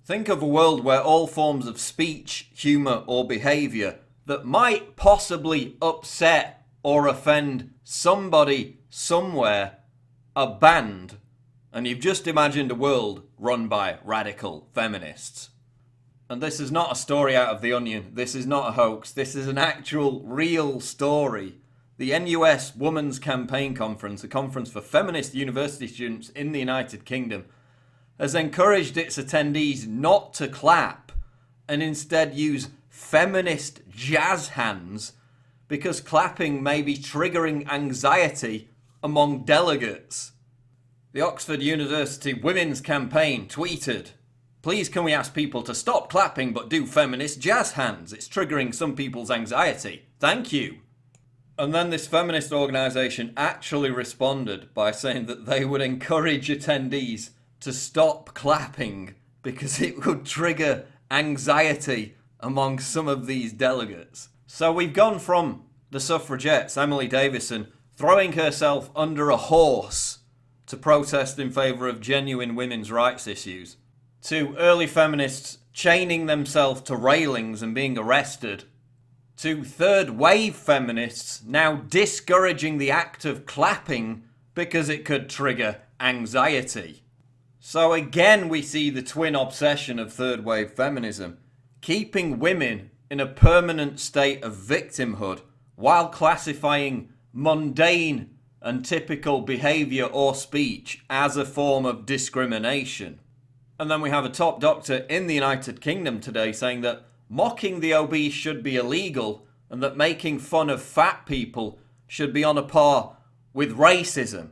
Think of a world where all forms of speech, humour or behaviour that might possibly upset or offend somebody somewhere are banned, and you've just imagined a world run by radical feminists. And this is not a story out of The Onion, this is not a hoax, this is an actual real story. The NUS Women's Campaign Conference, a conference for feminist university students in the United Kingdom, has encouraged its attendees not to clap and instead use feminist jazz hands because clapping may be triggering anxiety among delegates. The Oxford University Women's Campaign tweeted, "Please can we ask people to stop clapping but do feminist jazz hands? It's triggering some people's anxiety. Thank you." And then this feminist organisation actually responded by saying that they would encourage attendees to stop clapping because it would trigger anxiety among some of these delegates. So we've gone from the suffragettes, Emily Davison, throwing herself under a horse to protest in favour of genuine women's rights issues, to early feminists chaining themselves to railings and being arrested, to third wave feminists now discouraging the act of clapping because it could trigger anxiety. So again we see the twin obsession of third wave feminism, keeping women in a permanent state of victimhood while classifying mundane and typical behaviour or speech as a form of discrimination. And then we have a top doctor in the United Kingdom today saying that mocking the obese should be illegal and that making fun of fat people should be on a par with racism.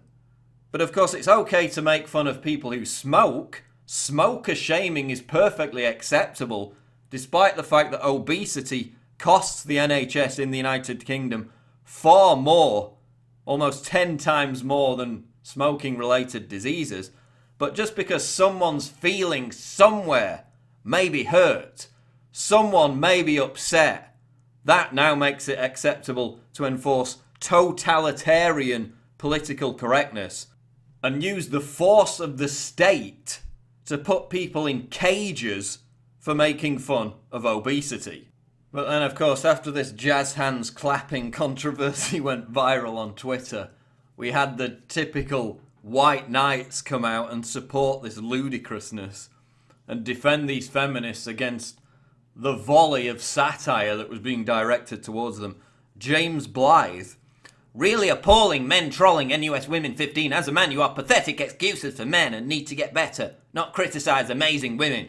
But of course it's okay to make fun of people who smoke. Smoker shaming is perfectly acceptable, despite the fact that obesity costs the NHS in the United Kingdom far more, almost 10 times more than smoking related diseases. But just because someone's feelings somewhere may be hurt, someone may be upset, that now makes it acceptable to enforce totalitarian political correctness and use the force of the state to put people in cages for making fun of obesity. But then of course after this jazz hands clapping controversy went viral on Twitter, we had the typical white knights come out and support this ludicrousness and defend these feminists against the volley of satire that was being directed towards them. James Blythe, "Really appalling men trolling NUS Women 15. As a man, you are pathetic excuses for men and need to get better, not criticise amazing women."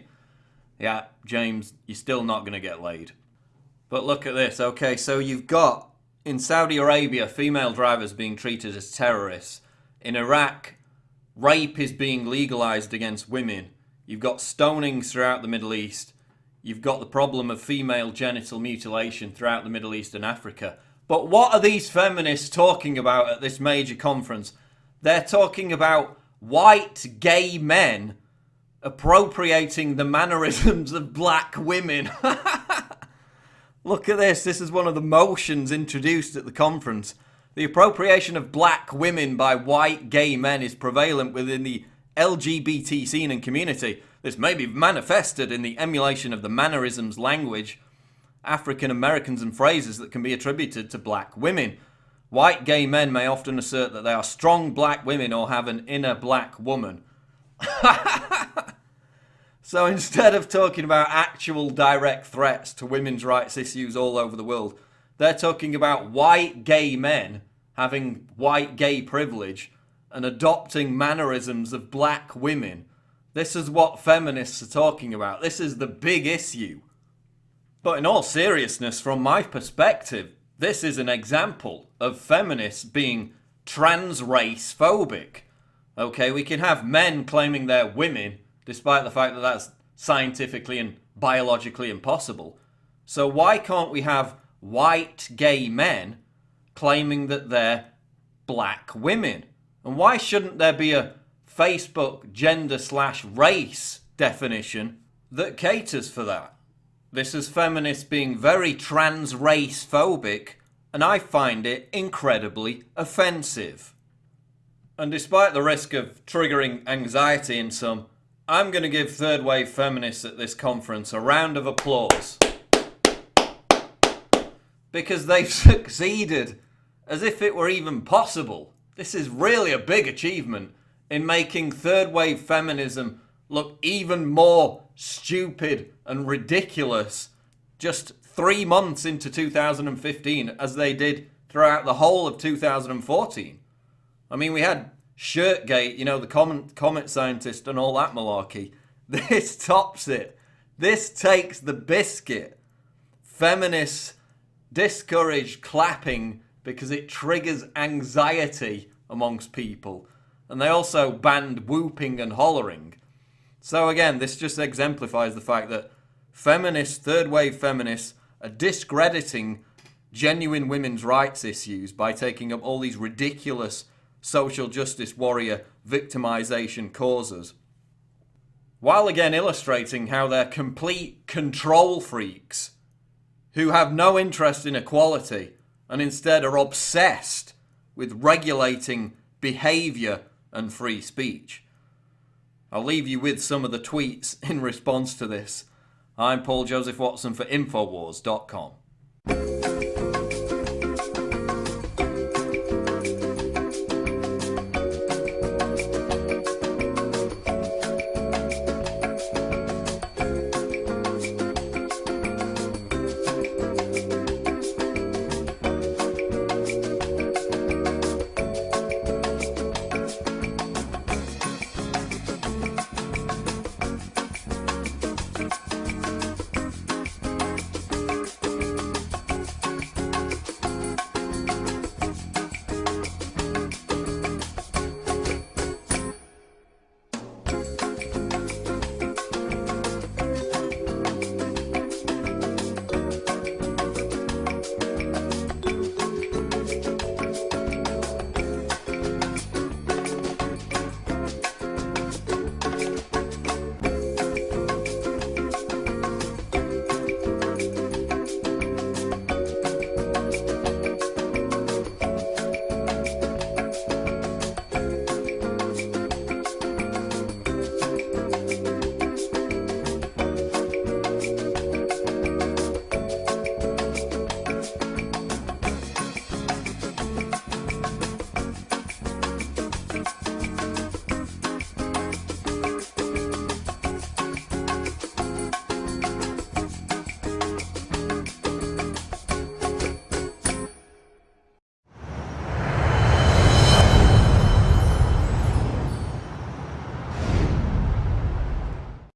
Yeah, James, you're still not going to get laid. But look at this. Okay, so you've got, in Saudi Arabia, female drivers being treated as terrorists. In Iraq, rape is being legalised against women. You've got stonings throughout the Middle East. You've got the problem of female genital mutilation throughout the Middle East and Africa. But what are these feminists talking about at this major conference? They're talking about white gay men appropriating the mannerisms of black women. Look at this. This is one of the motions introduced at the conference. The appropriation of black women by white gay men is prevalent within the LGBT scene and community. This may be manifested in the emulation of the mannerisms, language, African Americans and phrases that can be attributed to black women. White gay men may often assert that they are strong black women or have an inner black woman. So instead of talking about actual direct threats to women's rights issues all over the world, they're talking about white gay men having white gay privilege and adopting mannerisms of black women. This is what feminists are talking about. This is the big issue. But in all seriousness, from my perspective, this is an example of feminists being trans-race phobic. Okay, we can have men claiming they're women, despite the fact that that's scientifically and biologically impossible. So why can't we have white gay men claiming that they're black women? And why shouldn't there be a Facebook gender/race definition that caters for that? This is feminists being very trans-race phobic, and I find it incredibly offensive. And despite the risk of triggering anxiety in some, I'm going to give third wave feminists at this conference a round of applause. Because they've succeeded as if it were even possible. This is really a big achievement in making third wave feminism look even more stupid and ridiculous just 3 months into 2015 as they did throughout the whole of 2014. I mean, we had Shirtgate, the comet scientist and all that malarkey. This tops it. This takes the biscuit. Feminists discourage clapping because it triggers anxiety amongst people. And they also banned whooping and hollering. So again, this just exemplifies the fact that feminists, third wave feminists, are discrediting genuine women's rights issues by taking up all these ridiculous social justice warrior victimization causes. While again illustrating how they're complete control freaks who have no interest in equality and instead are obsessed with regulating behaviour and free speech. I'll leave you with some of the tweets in response to this. I'm Paul Joseph Watson for Infowars.com.